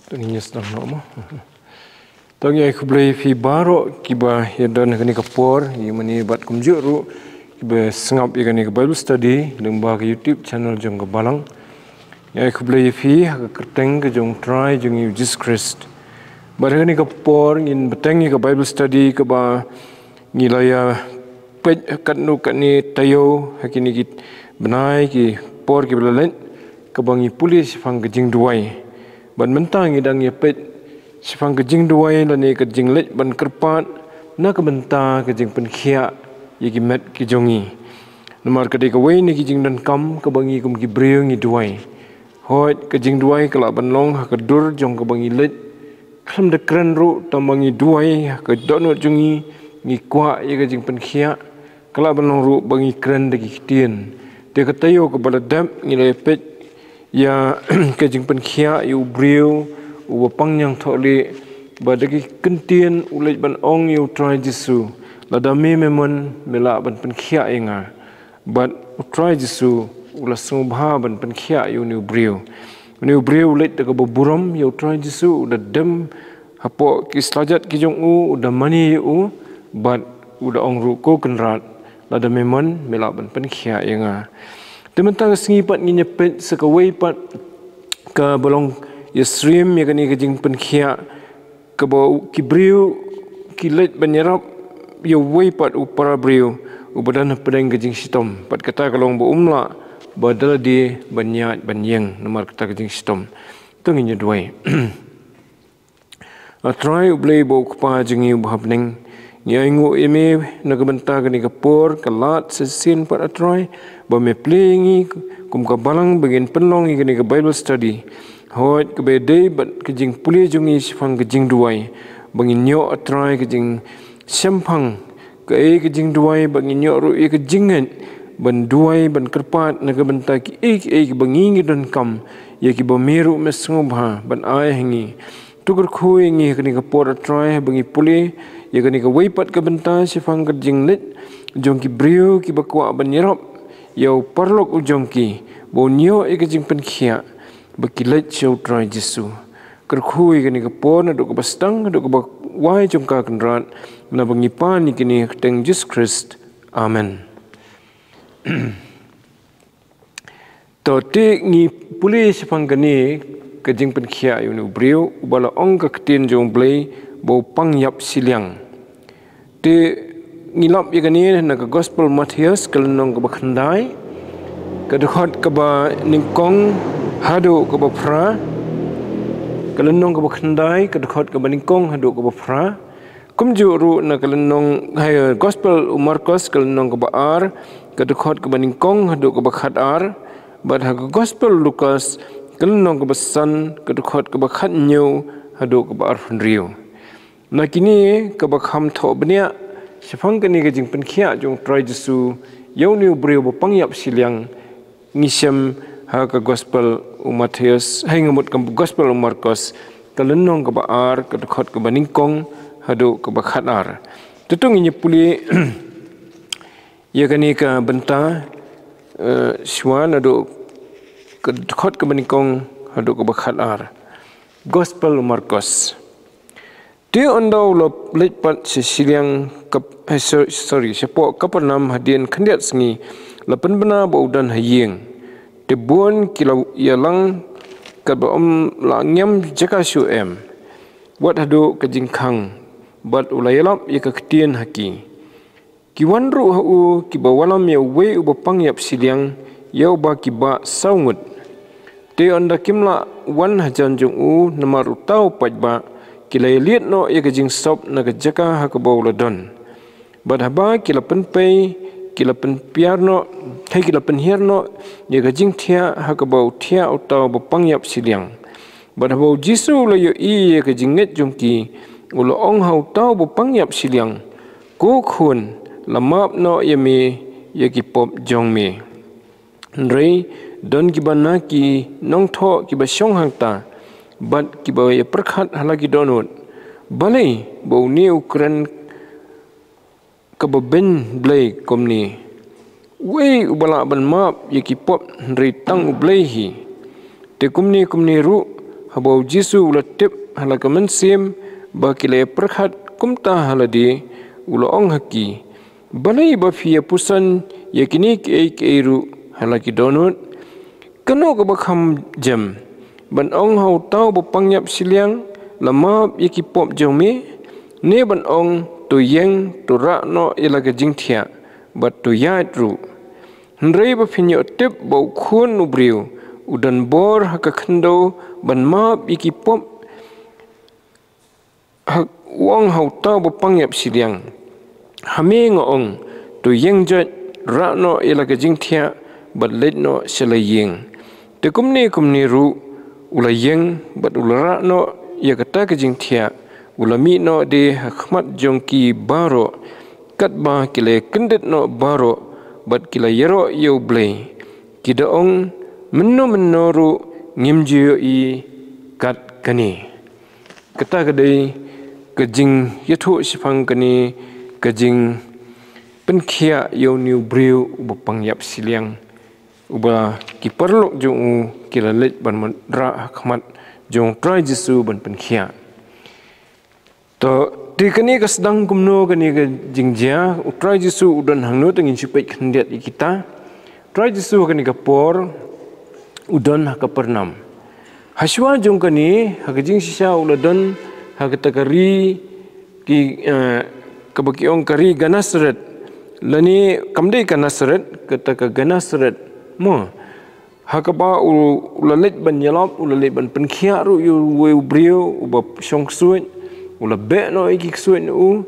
Tengahnya sedang nama. Tengah aku beli fi baru kiba yadan kini kapor, ini bat kumjuk ru kiba sengap kini ke Bible study lembah ke YouTube channel jong ke balang. Ya aku beli fi ke kerteng ke jong try jong Jesus Christ. Bat kini kapor in beteng ke Bible study ke ba ngilaya pej kat nu kat ni tayo hakini kit benai ki por ki belalet ke bangi pulis fang ke jing duai. Ban mentang idang ya pet sifang kejing duai lani kejing let ban kerpat na ke benta kejing penkhia ye ki met ki jongi nomor kedai ke wei ni kejing dan kam ke bangi kum ki breu ngi duai hot kejing duai kala ban long ha ke dur jong ke bangi let klam de kren ru tamangi duai ke donot jongi ngi kwa ye kejing penkhia kala ban long ru bangi kren de ki tien de ke tayo ke baladam ngi le pet ya kejing penkhia yu breu u pangyang thole badagi kentien ulej ban ong yu try Jesu ladami memon mela ban penkhia inga but try Jesu ula sungbha ban penkhia yu ni breu ulej de buram yu try Jesu uda dem hapo kislajat ki jong u uda mani u but uda ong ru ko kenrat ladami memon mela ban penkhia inga tementang sengipat ngi nyepet sekawai pat ke bolong yesrim ya kani kejing penkhia ke bau kibriu kilet banyarap ya wai pat upara briu ubadan pedang kejing sitom pat kata kalong bu umla badal di banyat banyeng nomor kata kejing sitom tenginya duai atrai ublei bau kpa jengi ubhabneng nyangu eme nagbenta kani kapor kalat sesin pat atrai ba me playing kum ka balang begin penlong kani ke Bible study hot ke bede bat kejing puli jungi sifang kejing duai bangin nyo atrai kejing sempang ke kejing duai bangin nyo ru kejingan ban duai ban kerpat nagbenta ki bangingi dan kam ya ki bameru mesngobha ban ai hangi tukur khui ngi kani kapor atrai bangi puli ya kani ka weipat ka benta sifang kejing let jong ki brio ki bakwa banyerap yau parlok ujong ki bo nyo kejing penkhia bakilet show try Jesu kerkhui kani ka pon aduk ka bastang aduk ka wai jong ka kenrat na bangi pan ni kini teng Jesus Christ amen. To te ngi puli sifang kani kejing penkhia yu nu brio ubala ong ka ketin jong blei bo pangyap siliang te ngilap ya kani na ka gospel Matthias kalnong ka bakhandai ka dekhot ka ba ningkong hado ka ba phra kalnong ka bakhandai ka dekhot ka ba ningkong hado ka ba phra kumju ru na kalnong hay gospel Markus kalnong ka ba ar ka dekhot ka ba ningkong hado ka ba khat ar bad ha gospel Lukas kalnong ka ba san ka dekhot ka ba khat nyu hado ka ba ar rio na kini ka ba kham tho bnia sifang kani kejing penkhia jong try Jesu yau ni breu bo pangyap siliang ngisem ha ka gospel Matthias hai ngamut ka gospel Markus kalenong ka ba ar ka dekhot ka ba ningkong hado ka ba khat ar tutung ni puli ya kani ka benta swan hado ka dekhot ka ba ningkong hado ka ba khat ar gospel Markus dia ondau lo lepat sesiliang sepo Kapernaum hadian kendiat sengi lapan bena baudan hayeng tebuan kilau ialang ka om langyam jaka suem wat hadu kejingkang bat ulayalap ya ketien haki kiwan ru hu kibawalam ya we ubapang yap siliang ya uba kiba saungut te onda kimla wan hajan jung u namar utau pajba kilai liat no ya kejing sop na kejaka hakabau ladon badhaba kila penpei kila penpiarno hai kila penhierno ya kejing thia hakabau thia utau bapangyap siliang Badabau Jisu la yo I ke jinget jongki ulo ong hau tau bo pangyap siliang ko khun lamap no yami yaki pop jong me rei don ki bana ki nong tho ki ba shong hang ta bat ki ba ye perkhat halagi donut balai bo ni ukran ka ba ben blai komni wei ubala ban map yaki pop rei tang ublai hi te kumni ru habau Jisu ula tip halaga mensim ba kile perkhat kumta haladi ulo ong haki balai ba fia pusan yakini ke ru halaki donut kano ka bakham jam ban ong hau tau ba pangyap siliang lama yaki pop jome ne ban ong to yeng to ra no ilaga jingthia bat to yat ru hnrei ba finyo tip ba khun ubriu udan bor haka khando ban map yaki pop hak wong hau tau ba pangyap siliang hame ngong to yeng jat ra no ilaga jingthia bat let no selayeng te kumni ru ula yeng bat ula ra no ya kata ke jingthia ula mi no de hakmat jongki baro kat ba kile kendet no baro bat kila yero yo blai kida ong menno ru ngimjiyo I kat kani kata kadai kejing yathu sifang kani kejing penkhia yo new brew uba pangyap siliang uba ki perlok jong kila let ban ra khmat jong try Jisu ban penkhia to di kani ka sedang kumno kani ka jingjia try Jisu udan hangno tengin sipai khandiat kita try Jisu kani ka por udan ka pernam haswa jong kani hakajing sisa uladon hakatakari ki kabakiong kari ganasret lani kamdei ganasret kataka ganasret mo hakaba ulalet ban yalap ulalet ban penkhia ru yu we brio uba shong suit ula be no iki suit nu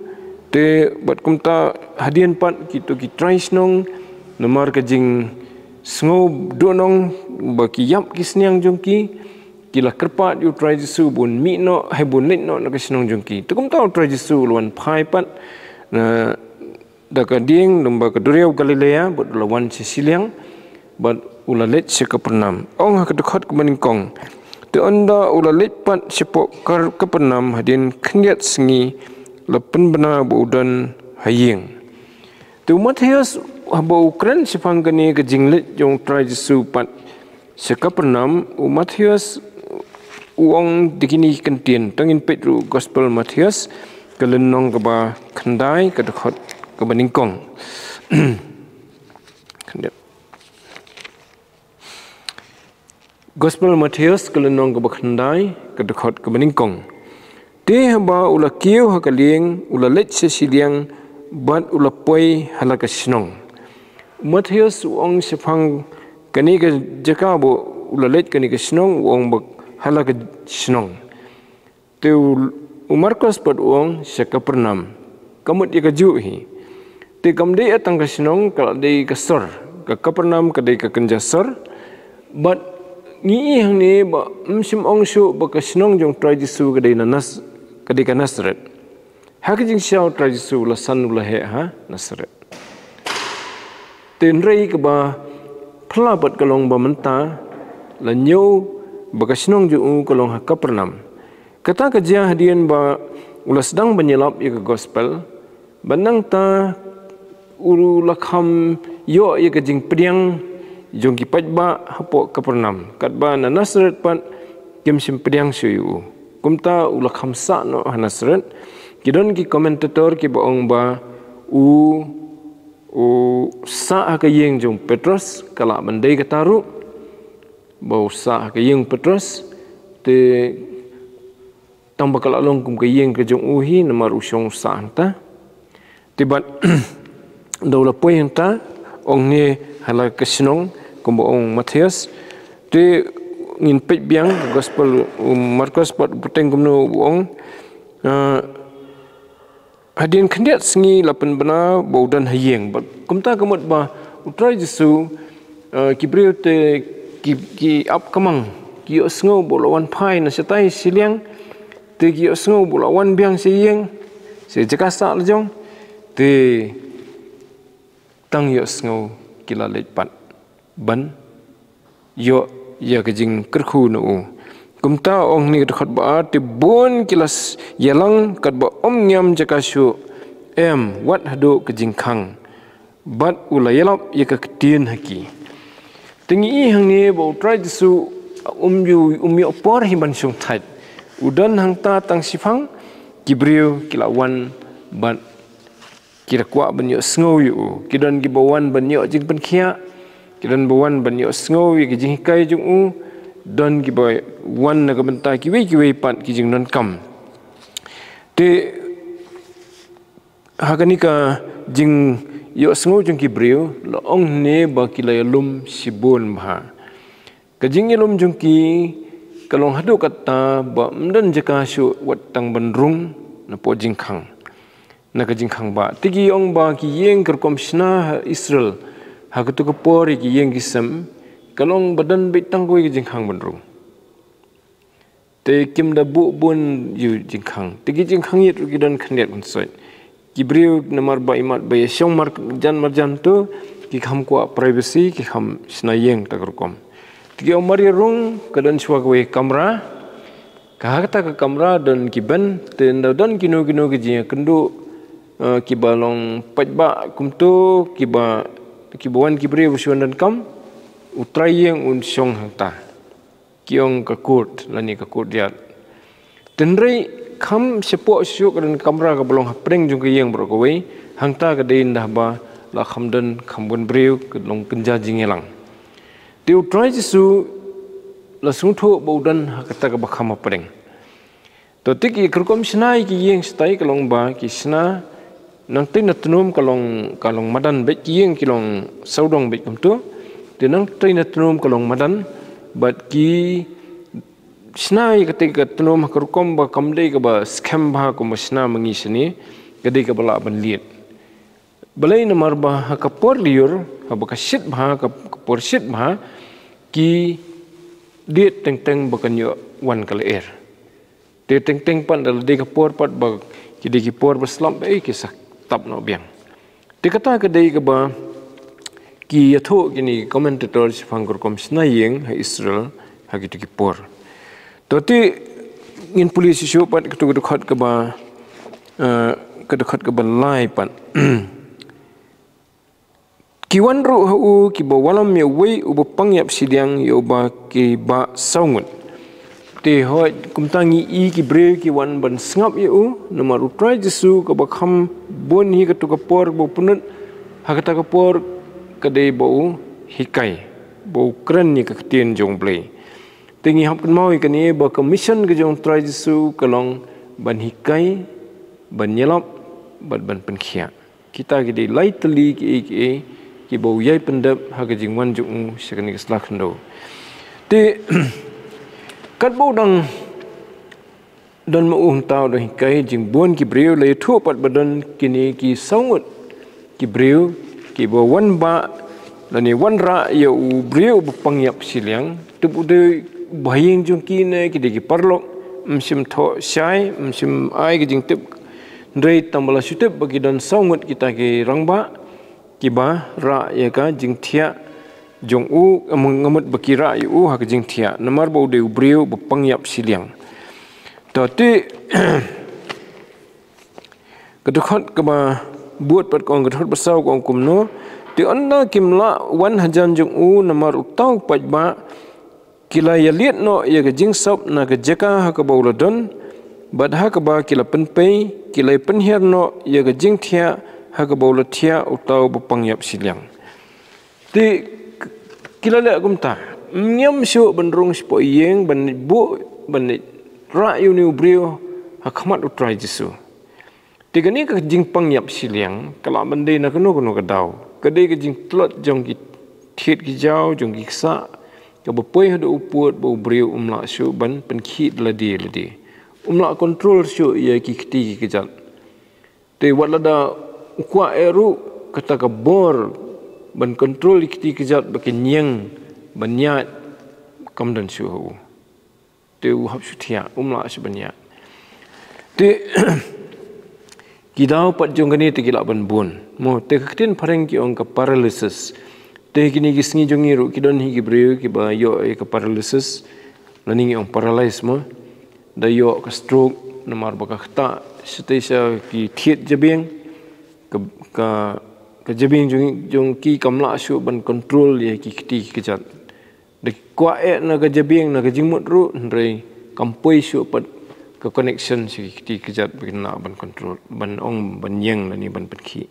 te bat kumta hadian pat kitu ki traisnong nomor ka jing sngo donong baki yap kisniang jongki kila kerpat yu try Jisu bun mi no hai bun let no na kisnong jongki tu kumta try Jisu luan phai pat na daka ding lomba keduriau Galilea but lawan sisiliang but ulalet sekapernam ong hakadekhat kemaningkong te anda ulalet pat sepok kar kepernam hadin khniat sengi lepen bena budan haying tu Matius habau kren sifang kani ke jinglet jong try Jisu pat sekapernam Matius uang dikini kentien tangin Petru Gospel Matius kelenong keba khandai kadekhat kemaningkong Gospel Matius kelenong keba khandai kadekhat kemaningkong te haba ula kiu hakaling ula let sesiliang bat ula poi halaka sinong Matius uang sifang kani ke jakabo ula let kani ke sinong uang bak halaka sinong te Markus pat uang sekapernam kamut ika juhi te kamde atang ka sinong kala de ka sor ka kapernam ka de ka kenjasor but ni hang ni ba msim ong shu ba ka sinong jong try Jisu ka de nanas ka de ka Nasret hak jing siaw try Jisu la san ula he ha Nasret ten rei ka ba phla bat kalong ba menta la nyu ba ka sinong ju kalong ha kapernam kata kerja hadian ba ula sedang menyelap ia ke gospel banang ta ulu lakham yo ia ke jing pediang jong ki pajba hapo kapernam katba na Nasret pat kem sim pediang suyu kumta ula kham sa no Nasret kidon ki komentator ki baong ba u sa ka yeng jong Petrus kala bandai kataru bau sa ka yeng Petrus te tambah kalau long kum kayeng ke jong uhi namar usong sa anta tibat daula poin ta ong ne hala kesinong kum ong Matius te ngin pet biang gospel Markus pat puteng kum no ong hadin khendiat sengi lapan bena baudan hayeng kum ta kamut ba utrai Jisu kibriu te ki up kamang kio sngo bolawan pai na setai siliang te kio sngo bolawan biang seyeng se jakasa lejong te tang yo sngo kila lepat ban yo ya kejing kerku no kumta ong ni dekat ba te bon kilas yalang kat ba om nyam jakashu wat hado kejing khang bat ulayalap ya ketien haki tengi hang ni bo try su umi opor hiban sung thait udan hang ta tang sifang kibriu kilawan bat kira kwa banyo sngo yu kidan gibawan banyo jing ban khia kidan bawan banyo sngo yu jing kai jung u don gibai wan na kabenta kiwi pat kijing non kam te hakanika jing yo sngo jung kibriu lo ong ne ba kilayalum sibun bha kajing yalum jung ki kalong hadu kata ba mdan jaka shu wat tang bandrung na po jing khang na kajing khang ba tigi ong ba ki yeng kerkom shna Israel hakatu ko por ki yeng gisam kalong badan bitang ko jing khang bandrung te kim da bu bun yu jing khang tigi jing khang yet gidan khandet unsoi kibriu namar ba imat ba yong mar jan tu ki kham ko privacy ki kham snayeng takorkom tigi omar rung kadan chwa ko kamera kahata ka kamera dan kiban te dan kino ki jing kendu ki balong pajba kumtu kibawan kibriu busuan dan kam utrayeng un syong hangta kiong kakut lani kakut dia tenrei kham sepo syuk dan kamera ka belong hapreng jung ke yang berkawai hangta ka dein dah ba la khamdan khambun breu ke long kenja jingelang tiu try jisu la sungtho baudan hakata ka bakham hapreng to tik ikrkom snai ki yang stai kalong ba ki sna nang tin natnum kalong madan be ki yang kilong saudong be kumtu tinang tin natnum kalong madan bat ki snai ketika tenum kerkom ba kamdei ka ba scam ba ko masna mangi sini kedai ka bala ban liet balai namar ba ha ka por liur ha ba ka shit ba ka por shit ba ki diet teng ba kan yo wan kala air te teng pan dal de ka por pat ba ki de ki por ba slam be ki sak tap no biang te kata kedai ka ba ki yatho kini commentator sifang kerkom snayeng ha Israel ha ki ki por Toti ingin polisi syupat ketuk-ketuk ke ba kedekat ke balai pan kiwan ru hu ki ba walam ya wei u pangyap sidiang yo ba ki ba saungut te hoi kumtangi i ki bre ki wan ban sngap yo nomor utrai jesu ke ba kham bon hi ketuk por bo punut hakata ke por kedai bau hikai bau keren ni ke ketien jong play tengi hap mau ikan ni ba commission ke jong try jisu kalong ban hikai ban nyelap ban penkhia kita ke di lightly ki bau yai pendap ha ke jingwan jung sekani keslak ndo te kat bau dang dan mau tau dah hikai jing bon ki breu le thu pat badan kini ki saungut ki breu ki ba wan ba lani wan ra ya u breu pangyap siliang tu de baying jung kine ki de parlok msim tho syai msim ai ki jing tip ndrei tambala sutep bagi dan saungut kita ki rangba ki ba ra ya ka jing thia jong u ngamut bakira yu ha ki jing thia namar bo de breu pangyap siliang to ti kedukhat ka ba buat pat kong kedukhat basau kong kumno ti anda kimla wan hajan jung u namar utau pajba kila ya liat no ya ke jing sop na ke jaka ha ka bauladon bad ha ka ba kila penpei kila penhiar no ya ke jing thia ha ka baulathia utau pangyap siliang ti kila le kumta nyam syu bandrung spo yeng ban bu ban ra yu ni brio ha khamat utrai jisu ti gani ka jing pangyap siliang kala bande na kono ka dau kadai ke jing tlot jong ki thit ki jaw jong ki sa ka bapoi hadu uput bau breu umla syu ban penkhit ladi umla control syu ya ki kti ki kejat te walada kwa eru kata ka bor ban control kti kejat bakin nyeng banyat kamdan syu tu hab syutia umla sebenarnya ti kidau pat jong gani ti gila ban bun mo te ktin pareng ki ong ka paralysis te kini gisngi jongi ru kidon hi gibreu ki ba yo ka paralysis laning ong paralyze mo da yo ka stroke namar ba ka khta sitesa ki thiet jabeng ka jabeng jong ki kamla shu ban control ye ki kti ki jat de kwa na ka jabeng na ka jingmut ru rei kampoi shu pat ke connection si kiti kejat bina ban control ban ong ban yang lani ban perki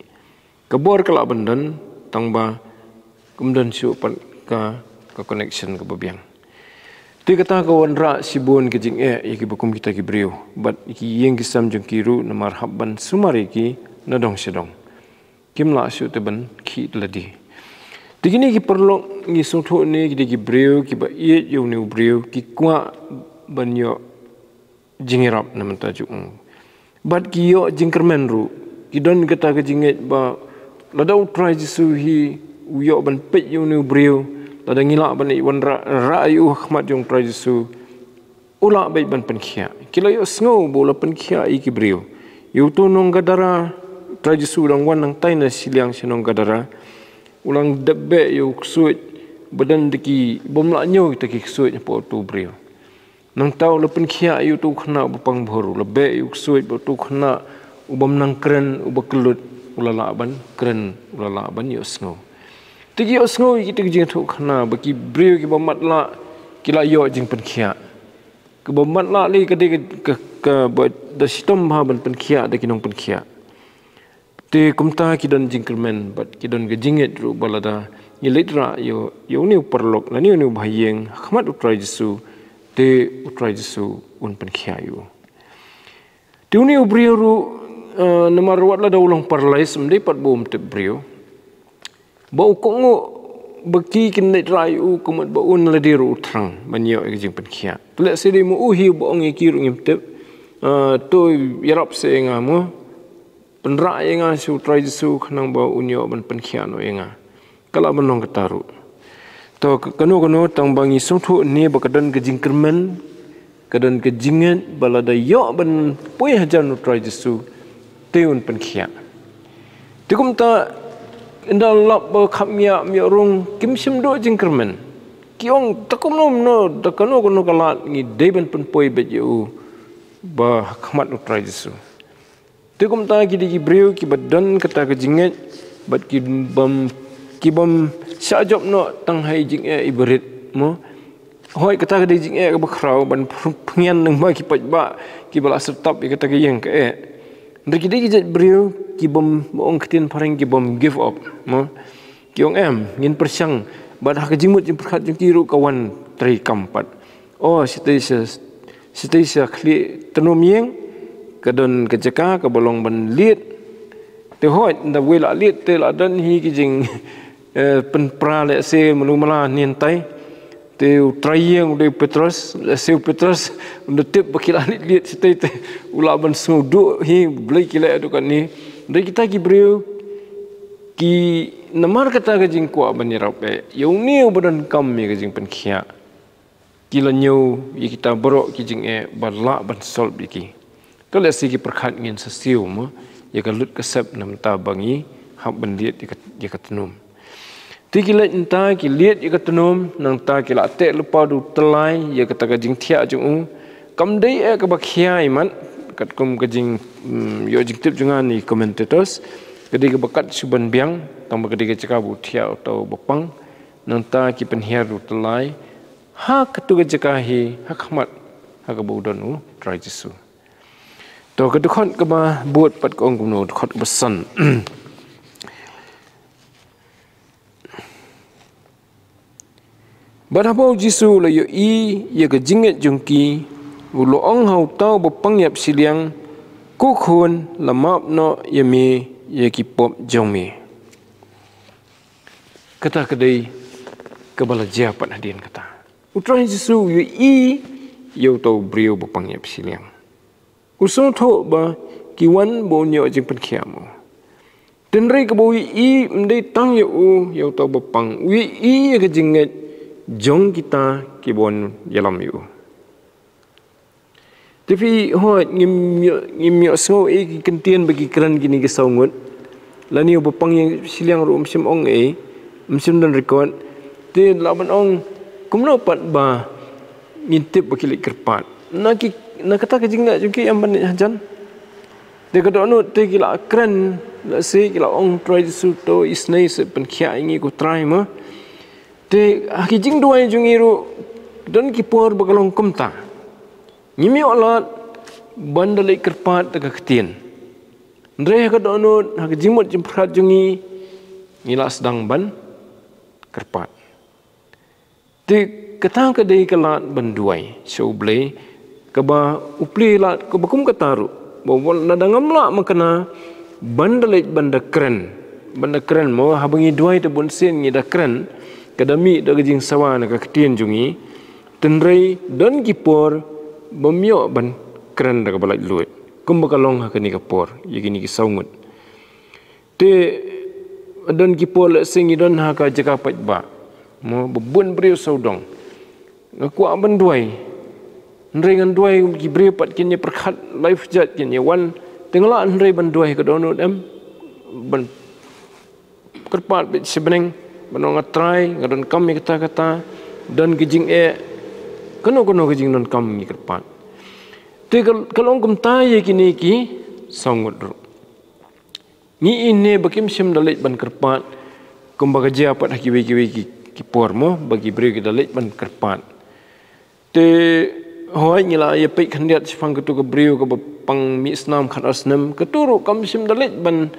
kebor kala bandan tangba kemudian siu pan ka connection ke babiang ti kata ka wanra sibun ke jing ki bukum kita ki brio bat ki yang kisam jong kiru namar habban sumari ki nadong sedong kimla siu te ban ki ladi tigini ki perlu ngi sungtho ni ki brio ki ba ye yo ni brio ki kwa ban yo jingirap nama tajuk bat kiyo jingkermen ru kidon kata ke jinget ba lada utrai jisu hi uyo ban pet yu ni brio lada ngila ban iwan ra yu khmat jong trai jisu ula bai ban penkhia kila yo sngo bola penkhia iki brio yu tu nong gadara trai jisu dang wan nang tai na siliang sinong gadara ulang debbe yu ksuit badan deki bomla nyo taki ksuit po tu brio nang tahu lepen kia ayu tu kena bupang baru lebih ayu suit tu kena ubam nang keren ubah kelut ulala ban keren ulala ban yo snow tigi yo snow kita jing tu kena bagi brio ki bamat la kila yo jing pen kia ke bamat la li ke da sistem ha ban pen kia da kinong pen kia te kumta kidan jing kermen bat kidan ke jinget ru balada ni litra yo ni perlok la ni bahayeng khmat utrai jisu te utrai jisu un penkiayu tiuni ubrio ru namar wat la daulang parlais mdei pat bom te brio bau kongo baki kin net rayu kumat ba un la diru trang banyo jing penkia tule sedi mu uhi bo ngi kiru ngim te to yarap se nga mo penra nga su utrai jisu khnang ba unyo ban penkia no nga kala banong kataru to kano tang bangi sungthu ni bakadan ke jingkermen kadan ke jinget balada yo ban poi hajan utrai jisu teun penkhia tikum ta indal lap ba khamya mi rong kimsim do jingkermen kiong takum nom no dakano kono kala ngi deben pen poi beju ba khmat utrai jisu tikum ta ki di breu ki badan kata ke jinget bat ki bam sajop no tang hai jing ibarit mo hoi kata ke jing ke bakrau ban pengian nang ba ki pat ba ki bala setap kata ke yang ke ndri ki jet brio ki bom ong ktin pareng ki bom give up mo ki ong ngin persyang bad ha ke jingmut jing perkhat jing kiru kawan tri kampat oh sitisa kli tenum yang kadon kejaka ke bolong ban liet te hoi nda wela liet te la dan hi ki jing pen pra le se menumala nientai te trayeng de Petrus se Petrus de tip bakila liet sitai te ulaban sudu hi blai kila adu kan ni de kita ki brio ki namar kata ke jing kwa banirap yung ni badan kam mi ke jing pen khia kila nyu yi kita borok ki jing bala ban sol biki to le si ki perkhat ngin sesiu mo ya ka lut kesep nam ta bangi hab ban liet ya katenum ti kilat entah ki lihat ya katenum nang ta ki la te lupa du telai ya kata ka jing thia jung kam dei ke bakhia iman kat kum ka jing yo jing tip jungan ni commentators kedi ke bakat suban biang tang kedi ke cakabu thia atau bapang nang ta ki penhiar du telai ha ketu ke jakahi ha khmat ha ka budon u try jisu to ke dukhon ke ba buat pat ko ong no khot besan Badapau jisu la yo ya ke jinget jungki ulo ong hau tau bapang yap siliang ku khun la map no yami ya ki pop jongmi kata kedai kebala jia pat hadin kata utrai jisu yo tau brio bapang yap siliang usong tho ba ki wan bo nyo jing pen khiamo tenrei ke bo mdei tang yo tau bapang ya ke jinget jong kita kibon yalam yu Tapi ngim so kentian bagi keran gini ke saungut. Lani bopang yang siliang ru msim ong msim dan rekod. Ti laban ong kumno pat ba ngintip bagi lik kerpat. Nak kata ke jingna jungki yang ban hajan. Dia kata anu te gila keren la se gila ong try su to isnai se pen khia ingi ku try ma. Te haki jing duai jungi ru don ki por bagalong kumta. Ngimi olat bandalai kerpat tak ketien. Ndre kata anu haki jingmot jemprat jungi ngila sedang ban kerpat. Te ketang kedai kelat banduai so blay kaba upli lat kebakum kataru. Bawa nadangam la makana bandalai banda keren mo habangi duai te bun sen ngi da keren kadami da gajing sawa na ka ketien jungi tenrei dan kipor bamyo ban keren da balai luit kum bakalong ha kani kapor yegini ki saungut te dan kipor la singi don ha ka jakapat ba mo bebun beriu saudong ngaku aban duai nrengan duai ki beriu pat kinye perkhat life jat kinye wan tengla nrei ban duai ka dono dem ban kerpat bit sebeneng banong atrai ngadon kam kata dan gijing kono gijing non kam ni kerpat te kalong kum tai kini ki sangut ru ni ine bakim sim dalit ban kerpat kum bagaja pat kiwi ki pormo bagi beri ki dalit ban kerpat te hoi ngila ya pei khandiat sifang ketu ke beriu ke pang mi snam khat asnam keturu kam sim dalit ban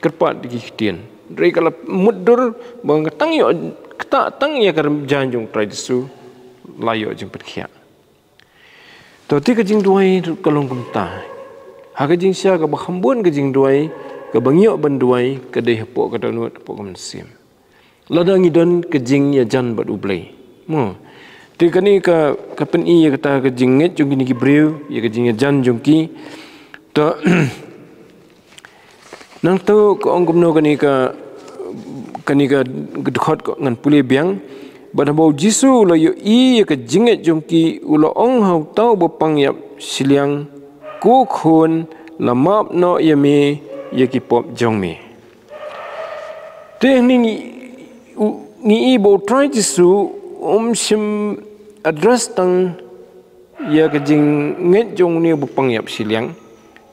kerpat di kitien rei kala mudur bang tang yo kata tang ya kar janjung tradisu layo jing perkhia to ti ke jing duai kalong kumta ha ke jing sia ke bakhambun ke jing duai ke bangyo ban duai ke dei hepok ke donut hepok sim ladang idon ke jing ya jan bat ublei mo ti kani ka pen i ya kata ke jing nget jung ni ki breu ya ke jing ya jan jung ki to nang tu ko ong kumno kani ka gedkhot ko ngan puli biang badabau jisu lo yo i ka jinget jongki ulo ong hau tau bopang yap siliang ku khun lamap no yami yaki pop jongmi te ni i bo try jisu sim address tang ya ka jinget jong ni bopang yap siliang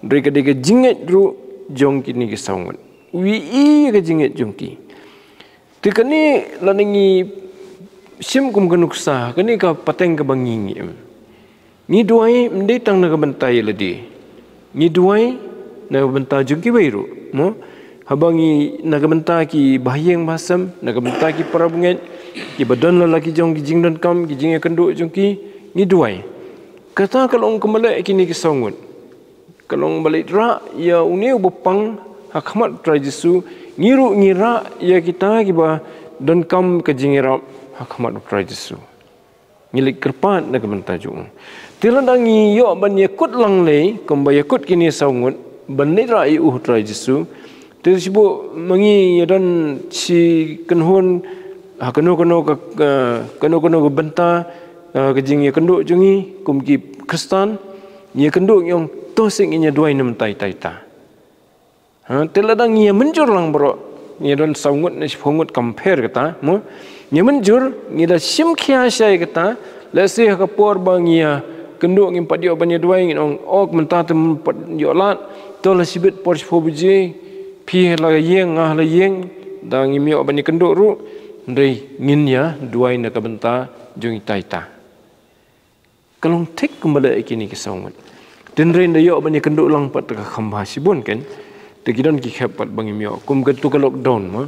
dre ka de ka jinget ru jongki ni ka saungut wi i ka jinget jongki tikani laningi sim kum kanuksa kani ka pateng ka bangingi ni duai mde tang na bentai ledi ni duai na benta jungki bairu mo habangi na benta ki bahyeng basam na benta ki parabunget ki badan lalaki jong ki jingdan kam ki jinge kenduk jungki ni duai kata kalau kembali kini ki sangut kalau balik ra ya uniu bopang hakmat trajisu ngiru ngira ya kita kiba dan kam ke jingira hakmat trajisu ngilik kerpat na kementajung tilandangi yo ban yakut langlei kamba yakut kini sangut ban nira i trajisu tersibu mangi dan si kenhun kano benta ke jing ya kenduk jungi kumki kristan ya kenduk yang tosing inya duai nem tai ta teladang ia menjur lang bro ia don sangut na sipungut compare kata mo ia menjur ia sim khia sai kata la se ka por bang ia kenduk ngim padio banya duai ngin ok menta tem padio lat to la sibet por fobuji pi la yeng ngah la yeng dang ngim yo banya kenduk ru ndai ngin ya duai na ka benta jung taita kalong tek kembali kini ke sangut den ren yo banya kenduk lang pat ka khamba sibun kan tegidan ki khapat bangi mio kum ketu ka lockdown ma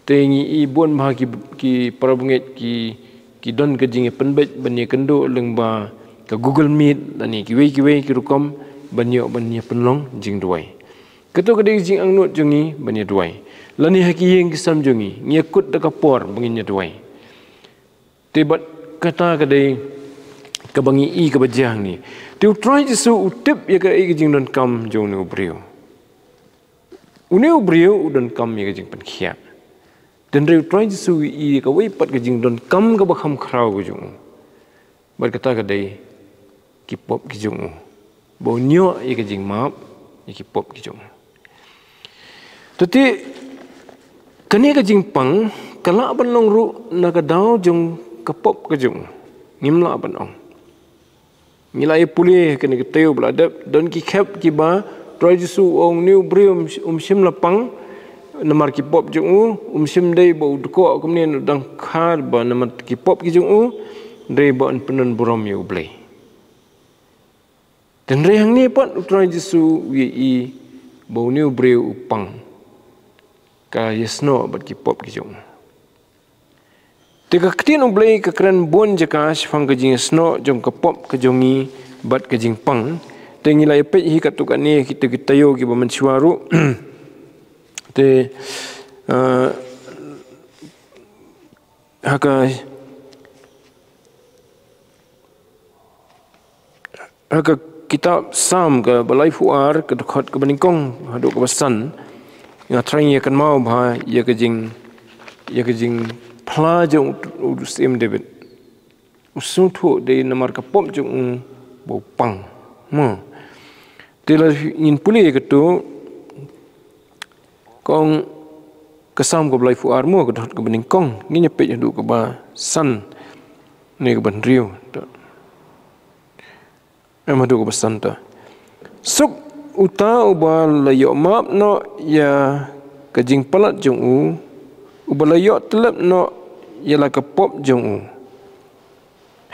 tengi ibon ma ki parabunget ki don ke jinge penbet bani kendo lengba ka Google Meet dani ki wei ki rukom banyo penlong jing duai ketu ka jing angnut jungi bani duai lani haki yeng kisam jungi ngekut da kapor bangi nya duai tebat kata ka dei ka bangi i ka bajang ni tu try to utip ya ka i jing don kam jong no brio uneu brio dan kam ya jing pen khia dan reu try su i ka wei pat ka jing don kam ka bakham khrau ku jung bar kata ka dei ki pop ki jung bau nyok ia kejing map ia ki pop ki jong. Tapi kani kejing pang kalak banong ru na ka dau jong ka pop ka jong. Ngimla banong. Ngilai pulih kani ka teu beladap don ki khap ki ba troi jisu ong new brium sim lapang namar ki pop jong sim dei bau dko kemudian dang khar ba namar ki pop ki jong dei ba penon burom yu blei. Dan rehang ni pun utroi jisu wi bau new briu upang ka yesno bat ki pop ki jong. Tiga ketin ublei ke keren bon jaka sifang ke jing sno jong ke pop ke jongi bat ke jing pang tengi lai pe hi katuk ani kita yo ki baman suaru te haka kitab Sam ke balai fuar ke dekat ke beningkong haduk ke besan yang trying ia kan mau bah ia ke jing pla jong usim David usung tu de namar ka pom jong bo pang mo tela in puli ke tu kong kesam ko blai fuar mo ke dot ke bening kong ni nyepet du ke ba san ni ke ban riu amadu ke besan ta suk uta uba layo map no ya ke jing palat jong uba layo telep no ialah ke pop jong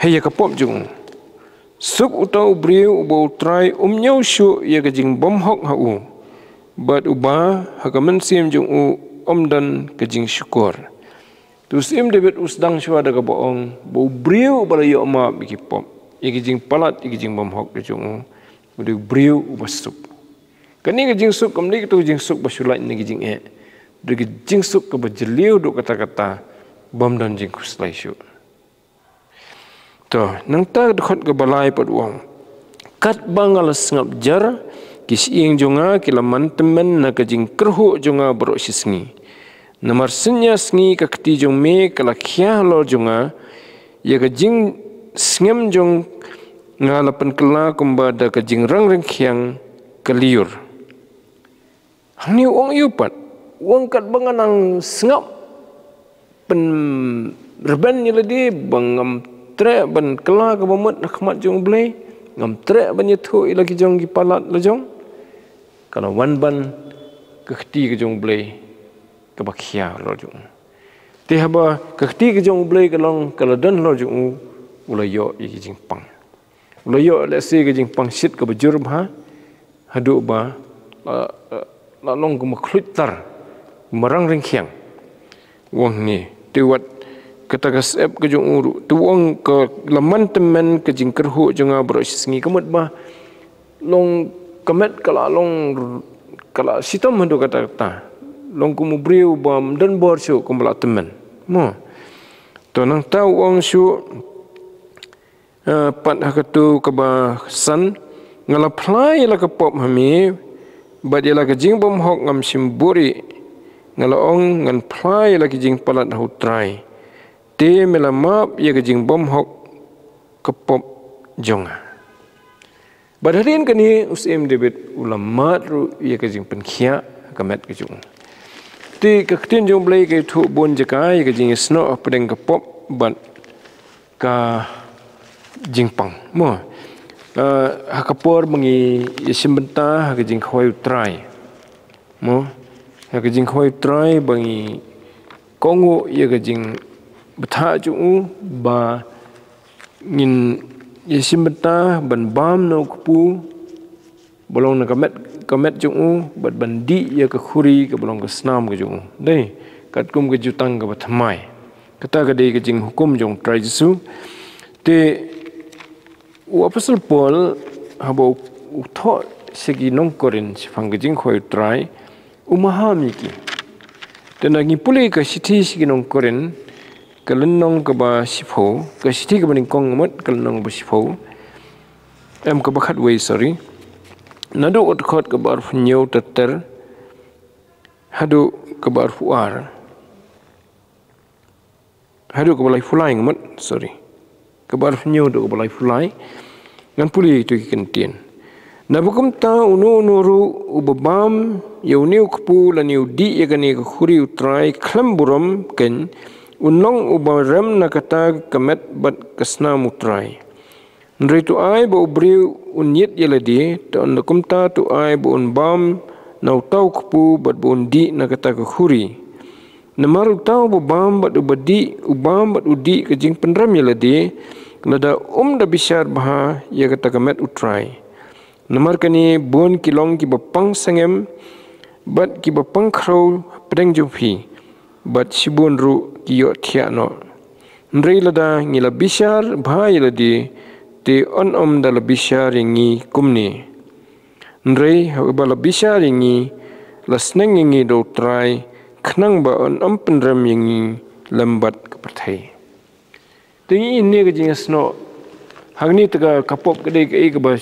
hei ke pop jong suk utau briu uba try nyau syu ia ke jing bom hok ha bat uba hakamen sim jong dan ke jing syukur tu sim David usdang syua da ke boong bo briu uba layo ma biki pop ia ke jing palat ia ke jing bom hok ke jong udah briu uba suk kani ke jing suk kamni ke tu jing suk basulai ni ke jing de ke jing suk ke bajeliu do kata-kata bom dan jing kuslai syu to nang ta dekat ke balai pat wong kat bangal sngap jar kis ing jonga kilaman temen na ke jing kerhu jonga bro sisngi namar senya sngi ka kti jong me kala khya lo jonga ya ke jing sngem jong ngalapan kela kumba da ke jing rang rang khyang keliur hani wong yupat wong kat banganang sngap pen reben ni ladi bangam tre ban kela ke bomot khmat jong blei ngam tre ban yethu lagi jong gi palat la jong kalau wan ban ke khti ke jong blei ke bakhia lo jong te haba ke khti ke jong blei ke long kalau dan lo jong ulayo i jing pang ulayo le se ke jing pang sit ke bajur ha hadu ba la long ke makhlutar marang ring khiang wong ni tiwat kata kasep ke jong uru tuang ke laman temen ke jing kerhu jonga bro singi kemut ba long kemet kala long kala sitam hadu kata long ku mubriu bam dan bor syu kumbla temen mo to nang tau wong syu pat hakatu ke ba san ngala plai la ke pop hami bad la ke jing bom hok ngam simburi ngalaong ngan plai lagi jing palat hutrai te melamap ia ke jing bom hok kepop jonga badarin kani usim David ulamat ru ia ke jing penkhia kamet ke jong ti ke tin jong blai ke thu bon jaka ia ke jing sno pedeng kepop bat ka jing pang mo hakapor mengi isimbenta ke jing khoi utrai mo ya ke jing khoi try bangi kongo ya ke jing betha ju ba ngin yesim beta ban bam no kupu bolong na kamet ju bat bandi ya ke khuri ke bolong ke snam ke ju dei kat kum ke jutang ke bathamai kata ke dei ke jing hukum jong try jisu te u apostle Paul habo utho segi nong korin sifang ke jing khoi try umahami ki tenagi pulih ke sithi siginong koren kelenong ke ba sipho ke sithi ke baning kong mat kelenong ba sipho em ke bakhat wei sorry nadu ot khot ke bar phnyau tater hadu ke bar fuar hadu ke balai fulai mat sorry ke bar phnyau do ke balai fulai ngan pulih tu ki kentien Nabukum ta unu nuru ubabam yauniu kepu laniu di yakani khuri utrai klamburam ken unong ubaram nakata kamet bat kasna mutrai. Nri tu ai bo ubriu unyit yaladi ta nakum ta tu ai bo unbam nau tau kepu bat bo undi nakata khuri. Namaru tau ubam bat ubadi ubam bat udi kejing penram yaladi lada da bishar baha ya kata kamet utrai. Namar kani bon kilong ki bapang sangem bat ki bapang khrau pedeng jumpi bat sibun ru ki yo thiano nrei lada ngila bishar bhai ladi te on dala bishar ngi kumni nrei bala bishar ngi lasneng ngi do trai khnang ba on pendram ngi lambat kapathai tingi ini ke jingasno hagni taga kapop kede ke ba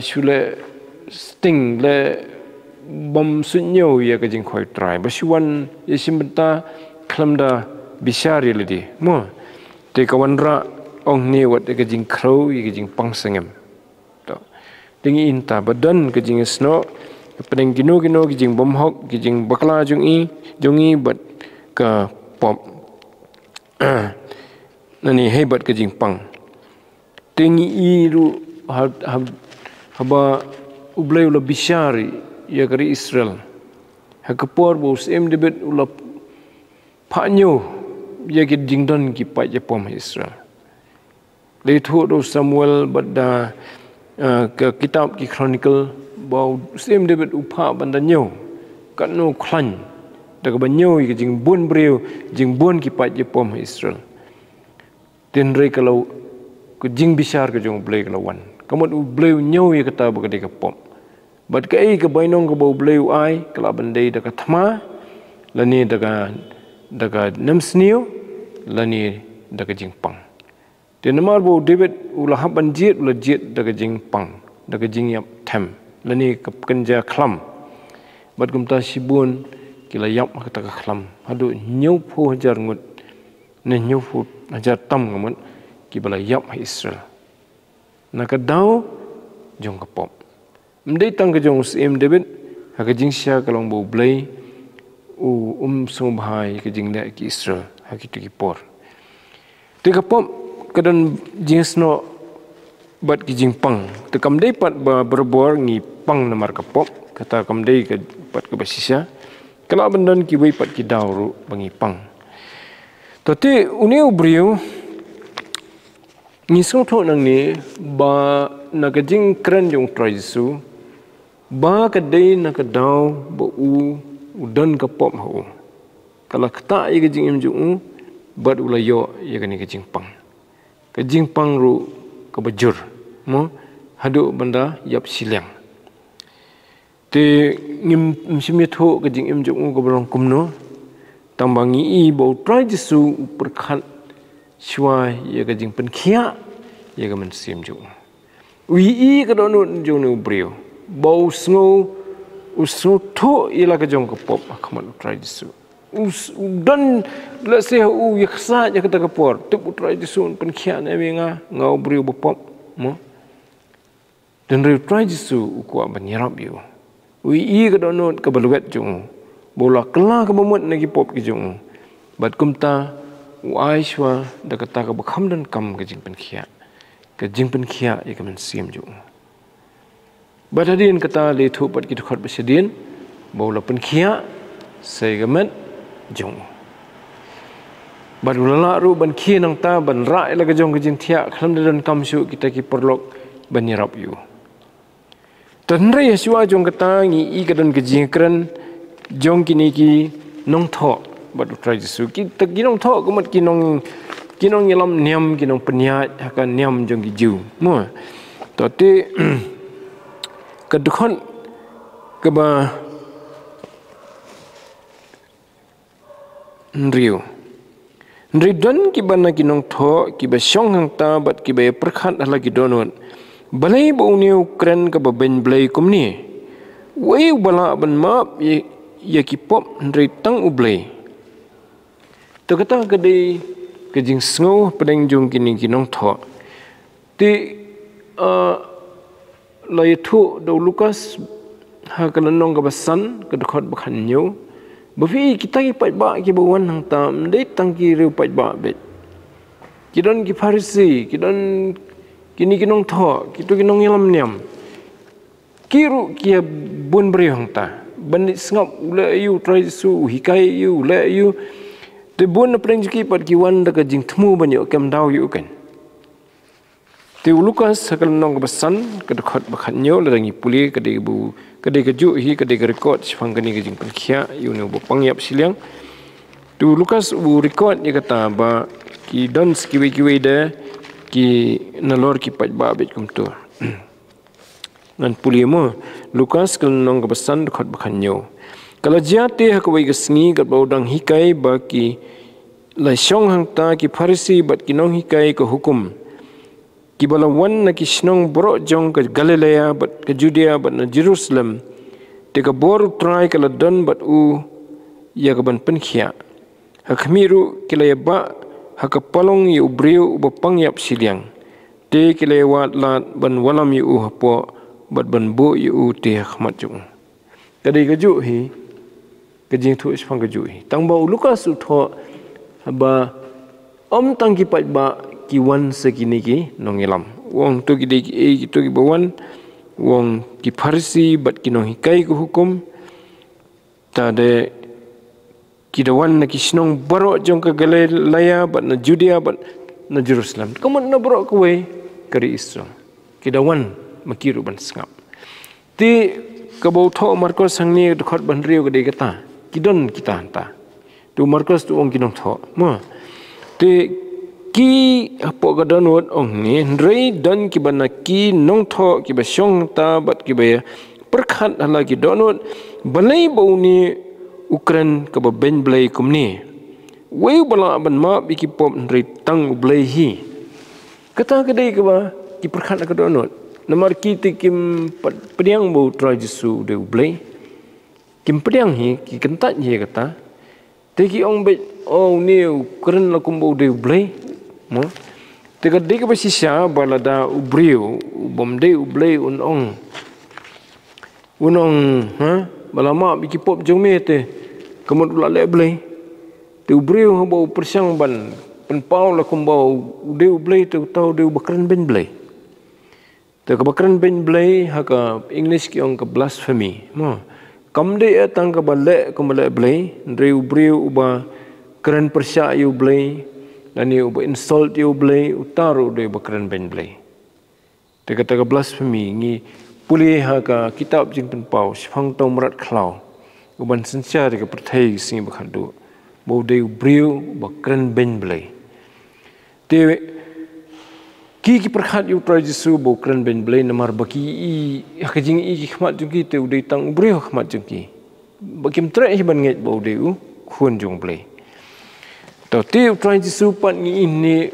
shule sting le bom sunyo ya kajing khoi try basiwan yesimbenta klamda bishari lidi mo te kawanra ong ni wat kajing khro ya kajing pangsengem to tingi inta badan kajing sno pedeng gino kajing bom hok kajing bakla jungi bat ka pop nani hebat kajing pang tingi iru haba ublay ula bishari ya kari Israel hakapor bos debet ula panyo ya ki jingdon ki pa Japom Israel leithu do Samuel badda ke kitab ki chronicle bau debet upa bandanyo kanno khlan daga banyo ki jing bon breu jing bon ki pa Japom Israel tenre kalau ke jing bishar ke jong blay kalawan kamot ubleu nyau ya kata bagade ka pom bat kai ka bainong ka ubleu ai kala bandai daga thma lani daga namsniu lani daga jingpang te namar bo David ula haban jet ula jet daga jingpang daga jingyap them lani ka kenja khlam bat gumta sibun kila yap kata ka khlam hadu nyau pho hajar ngut ne nyau pho hajar tam ngamut ki bala yap Israel nakadau jong kapop mdei tang ke jong sim David ha ke jing sia kalong bo blai sum bhai ke jing le ki Israel ha ki tu ki por te kapop kadan jingsno bat ki jing pang te kam dei pat ba berbor ngi pang namar kapop kata kam dei ke pat ke basisia kala bandan ki wei pat ki dauru bangi pang te uneu brio ngisong tho nang ni ba nakajing kran jong traisu ba kadai nakadaw ba udan ka pop ho kala kata ye kajing imju bad ulayo ye kani kajing pang ru ka bajur mo hadu banda yap silang te ngim simit ho kajing imju ko barang kumno tambangi i ba traisu perkhat shwa ye ka jing pen khia ye ka man sim ju wi i ka don ju nu brio bau sngo usno tho ila ka jong ka pop khaman try disu dan la se u yaksa ya ka ta ka por tu try disu pen khia na wenga ngau brio bo pop mo dan re try disu ku ban yarab yu wi i ka don ka baluet ju bola kala ka momot na ki pop ki ju bat kumta Aishwa da kata ka bakham dan kam ke jing pen khia ya ka man sim ju badadin kata le thu pat ki khot basidin bola pen khia sai gamet jong badulala ru ban khia nang ta ban ra la ka jong ke jing thia khlam dan kam su kita ki perlok ban yarap yu tanre yeswa jong kata ngi i ka dan ke jing kran jong kini ki nong tho batu try Jesu kita kinong tho kumat kinong nyelam niam kinong peniat akan niam jong giu mo tati kedukon keba nri don kibana kinong tho kiba syong hang ta bat kiba perkhat lagi donot balai bo niu kren keba ben blai kumni wei bala ban map ya kipop nri tang ublai kata kadai kejing sngo pedeng jung kini kinong tho ti lai thu do Lukas ha kana nong ka basan ka dekat bakhan nyu bafi kita ki pai ba ki bawan hang tam dei tang ki reu pai ba bet kidon ki Farisi kidon kini kinong tho kitu kinong yalam niam kiru kia bun beri hang ta ban sngap ule yu trai su hikai yu le yu te bun na preng ki pat ki wan da ka jing thmu banyo kem dau yu kan te Lukas sakal nong basan ka dekat bakhan nyu la rangi puli ka de bu ka de ka ju hi ka de ka record sifang ka ni ka jing pelkhia yu ne bo pangyap siliang tu Lukas bu record ni kata ba ki don skiwi de ki nalor ki pat ba bet kum tu ngan puli mo Lukas kal nong ka basan dekat bakhan nyu kala jate ha ka wai ka sngi ka baudang hikai ba ki lai shong hang ta ki Farisi bat ki nong hikai ka hukum ki balawan na ki snong bro jong ka Galilea bat ka Judea bat na Jerusalem te ka bor try ka ladon bat u ya ka ban penkhia ha khmiru ki la ba ha ka palong yu briu ba pangyap siliang te ki la wat lat ban walam yu hapo bat ban bo yu te khmat jung ka de ka ju hi ka jing thu isfang ka ju hi tang ba Lukas u tho ba om tang ki pat ba ki wan sekini ki nongelam wong tu ki de ki tu ki bawan wong ki Farisi bat ki nong hikai ku hukum ta de ki dawan na ki snong baro jong ka Galilea bat na Judea bat na Jerusalem kamu na baro ku we kari Israel ki dawan makiru ban sngap ti ka bau tho Markus sang ni dekat ban riu ka de kata ki don kita ta tu Markus tu ong ki nong tho mo ti ki apo ka donut ong ni rei don ki bana ki nong tho ki ba shong ta bat ki ba perkhat hala ki donut balai bau ni ukran ka ba ben blai kum ni wei bala ban ma bi ki pom rei tang blai hi kata ka dei ka ba ki perkhat ka donut namar ki ti kim pediang bau tra Jesu de blai kim pediang hi ki kentat hi kata te ki ong be oh ni ukran la kum bau de blai mo tega dega basisya balada ubriu bomde ublei unong ha balama biki pop jome te kamut la le blei te ubriu ha bau persang ban penpau la kumbau de ublei te tau de bakran ben blei te ka bakran ben blei ha ka English ki ong ka blasphemy mo kamde atang ka bale kumale blei re ubriu uba kran persya yu blei dan ia uba insult ia blai utaru dia bakran ben blai te kata blasphemy ngi puli ha ka kitab jing penpau sifang tau merat khlau uban sensia de ka perthai sing bakhandu bo de briu bakran ben blai te ki perkhat yu tra Jesu bo kran ben blai namar baki i ka jing i khmat jung ki te udai tang briu khmat jung ki bakim tre hi ban nget bo de u khun jung blai tau tiu try Jesu pat ni ini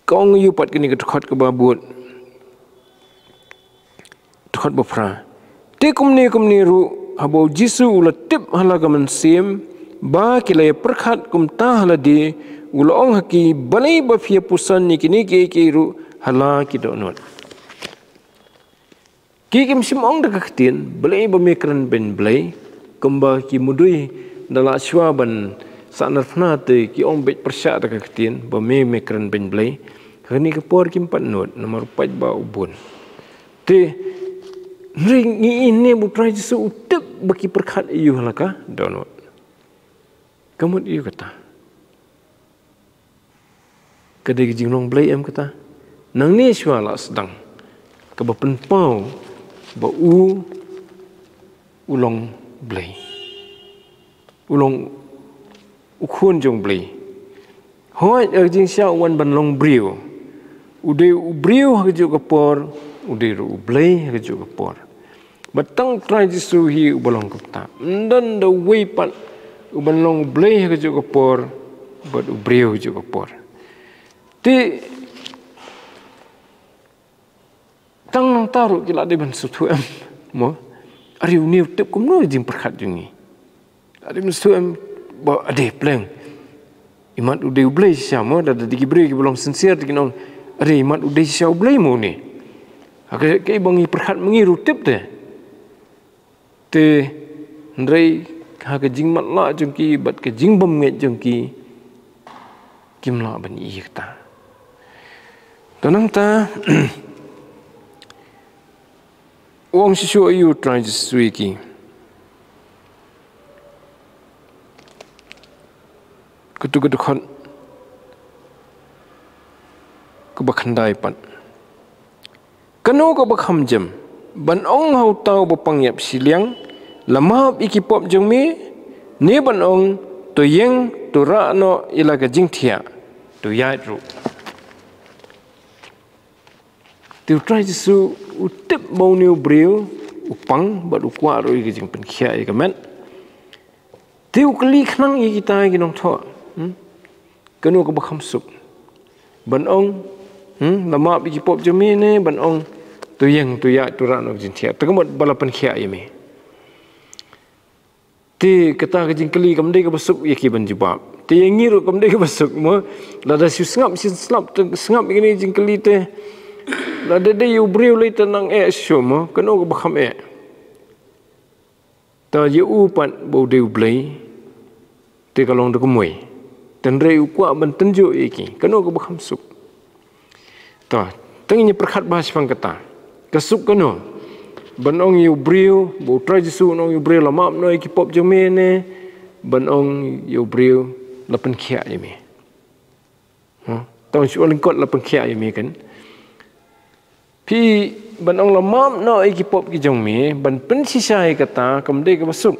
kong yu pat kini dekat ke babut dekat bafra te kumni ru habo Jesu ula tip hala ka mansim ba kilay perkhat kum ta hala di ula ong haki balai ba fia pusan ni kini ke ru hala ki donot ki kim sim ong da kaktin balai ba mekran ben blai kumba ki mudui dala shwa ban sanarfna te ki ong bet persya ta kaktin ba me mekran ben blai kani ka por kim pat not nomor 4 ba ubun te ring ini bu try Jesu utep baki perkhat iu halaka donot kamut iu kata kadai jinglong blai em kata nang ni shwa la sedang ka ba penpau ba ulong blai ulong ukhun jong blai hoi jing sia wan ban long briu ude briu ha ju ka por ude ru blai ha ju ka por batang try Jesu hi ubalong kapta dan the way pat uban long blai ha ju ka por but briu ju ka por ti tang nang taru kila de ban sutu em mo ari uni tip kum no jing perkhat jungi ade sutu em ba ade pleng imat ude ublei siamo da digi brei ki belum sincere ki nong ade imat ude sia ublei mo ni Cái bangi perhat mengi rutip te. Te ndrei ha ke jing mat la jong ki bat ke jing bom nge jong ki kim la ban i ta. Tanang ta wong shishu ayu try sui ki. Kutu khon ko bakhandai pan. Kanu ko bakham jam ban ong hau tau bo pangyap siliang lamap ikipop jong mi ni ban ong to yeng to ra no ila ka jing thia to yai ru tu try su utip bo new brew upang ba du kwa ro ki jing pen khia i ka men tiu kli khnang i kita ki nong tho kanu ko bakham suk ban ong lamap ikipop jong mi ne ban ong tu yang tu ya tu ran jin thia ta kamot balapan khia i me ti kata ka jing kli kam dei ka basuk ye ki ban jibab ti yang ngiru kam dei ka basuk mo la da su sngap ini jing kli te la da dei u briu le tanang e sho mo kano ka bakham e ta ye u pan bo deu blei te ka long da ko moi tan rei u kwa ban tanju e ki kano ka bakham suk ta tangi perkhat bahas pang kata kasuk kano banong yu briu bo try jisu nong yu briu lamap no ki pop jome ne banong yu briu lapan khia yeme tong chu lingkot lapan khia yeme kan pi banong lamap no ki pop ki jome ban pen sisai kata kamde ka basuk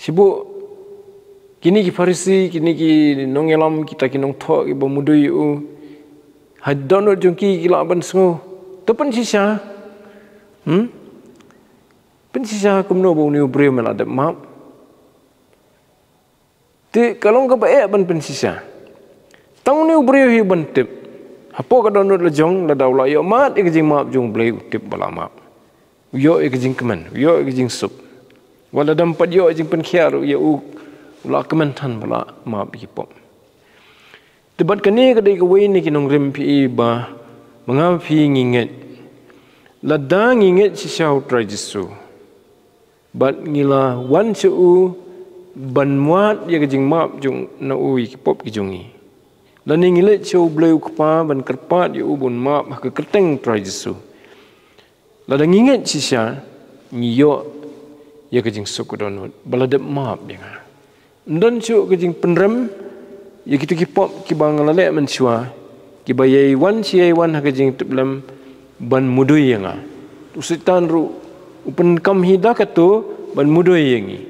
sibu kini ki farisi kini ki nong elam kita ki nong tho ki bamudu yu hadono jongki ki la ban sngo tepen sisa pen sisa kumno bo ni briu mela de map ti kalong ka ba ban pen sisa tang ni briu hi ban tip hapo ka dono le jong la daw la yo mat ik jing map jong blei tip bala map yo ik jing kemen yo ik jing sup wala dam pat yo jing pen khiar yo u la kemen than bala map hi pop debat kani ka dei ka wei ni ki nong rim pi ba manga phi nginget la da nginget si shau try jisu bat ngila wan chu ban muat ye jing map jung na ui ki pop ki jungi la ni ngile chu bleu kpa ban kerpat ye ubun map ka keteng try jisu la da nginget si sha ni yo ye ka jing suk don bala de map ye nga ndan chu ka jing penrem ye kitu ki pop ki bang la le man chua ki bayai wan si ai wan ha ka jing tiblam ban mudui yang usitan ru upen kam hida katu ban mudui yangi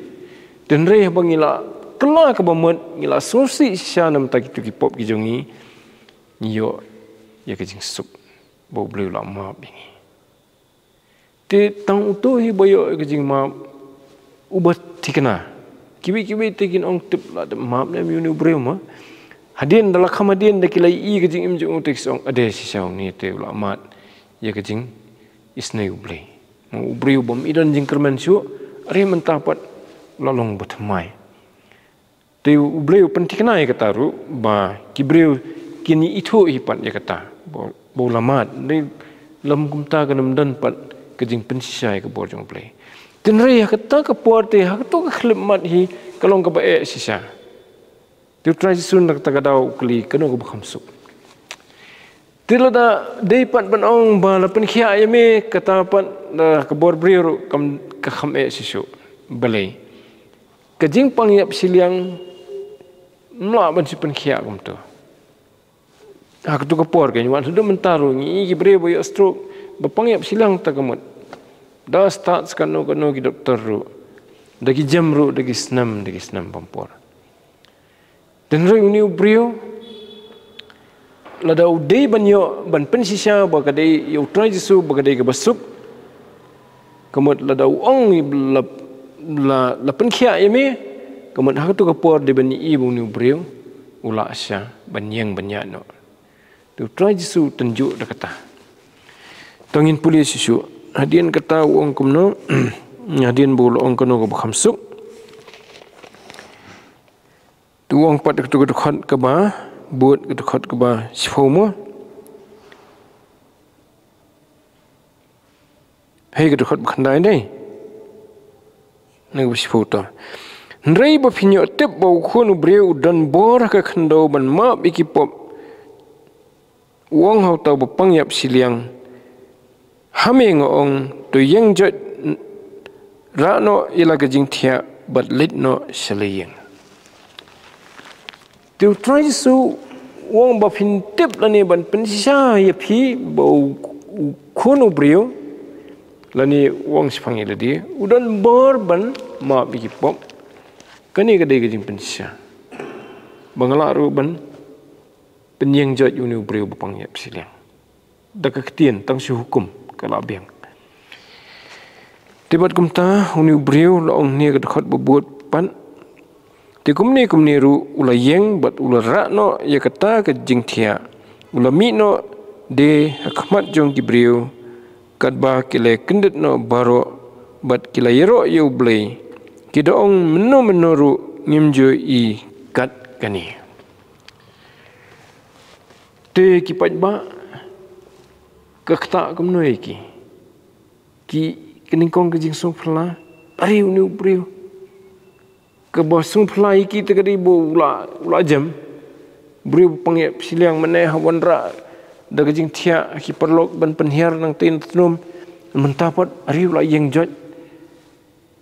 dan reh bangila kela ka bamut ngila sosi syanam ta kitu ki pop ki jongi yo ya ka jing sup bo bleu la ma bingi te tang utu hi boyo ka jing ma ubat tikna kibi tekin ong tip la de ma ne mi breu ma hadin dala khamadin de kilai i ka jing im jong tek song ade si saung ni te la mat ya ka jing isnei ublei ubriu bom idan jing kerman chu are mentapat lalong batmai te ublei pentiknai kata ru ba kibriu kini itu hipat ya kata bo lamat ni lam kumta kanam dan pat ka jing pensisai ka bor jong ublei tenre ya kata ka porte ha to ka khlemat hi kalong ka ba e sisa tu try sun nak ta dau kli kano ka khamsuk tila da day pat ban ong ba la pen khia yeme kata pat da ka bor brio kam ka kham e sisu balai ka jing pang yap siliang mla ban si pen khia kum to hak tu ka por ke wan sudah mentaru ni ki brio boy stroke ba pang yap siliang ta kamut da start kanu ki doktor ru da ki jam ru da ki snam pampor dan ring ni brio lada udai banyo ban pensisha bagadai yo try jisu bagadai ke basuk kemud lada uang ni la penkhia yeme kemud hak tu kapor de bani ibu ni briu ula asya banyang banyano tu try jisu tunjuk dak kata tongin pulis sisu hadian kata uang kumno hadian bulu ong kono ke khamsuk tu uang pat tu khat ke ba buat kedekat ke bah sifomo hei ka khot khandai nei nang bis photo nrei ba phinyo tep bo khonu breu dan bor ka khando ban ma bikipop wong hau tau ba pangyap siliang hameng ong to yang jot ra no ila ka jing thia but lit no shaliyang tu try su wong ba phin tep lani ban pensha ya phi bo khonu breu lani wong sipang iladi udan bor ban ma bikipop kani ka dei ka jing pensha bangala ru ban penyeng jot uni breu ba pangyap siliang da ka ktien tang si hukum kala biang tibat kumta uni breu la ong ni ka khot bobot pan ti kumni ru ula yeng bat ula ra no ya kata ka jing thia ula mi no de hakmat jong ki breu kat ba kile kendet no baro bat kila yero yu blei kida ong meno ru ngimjo i kat kani te ki pat ba ka kta kumnoi ki keningkong ke jing sung phla ari uni breu ke bo sung phla iki te kadi bo ula jam breu pange siliang mane hawan ra da ke jing thia ki perlok ban penhiar nang tin tnum mentapot ari ula yeng jot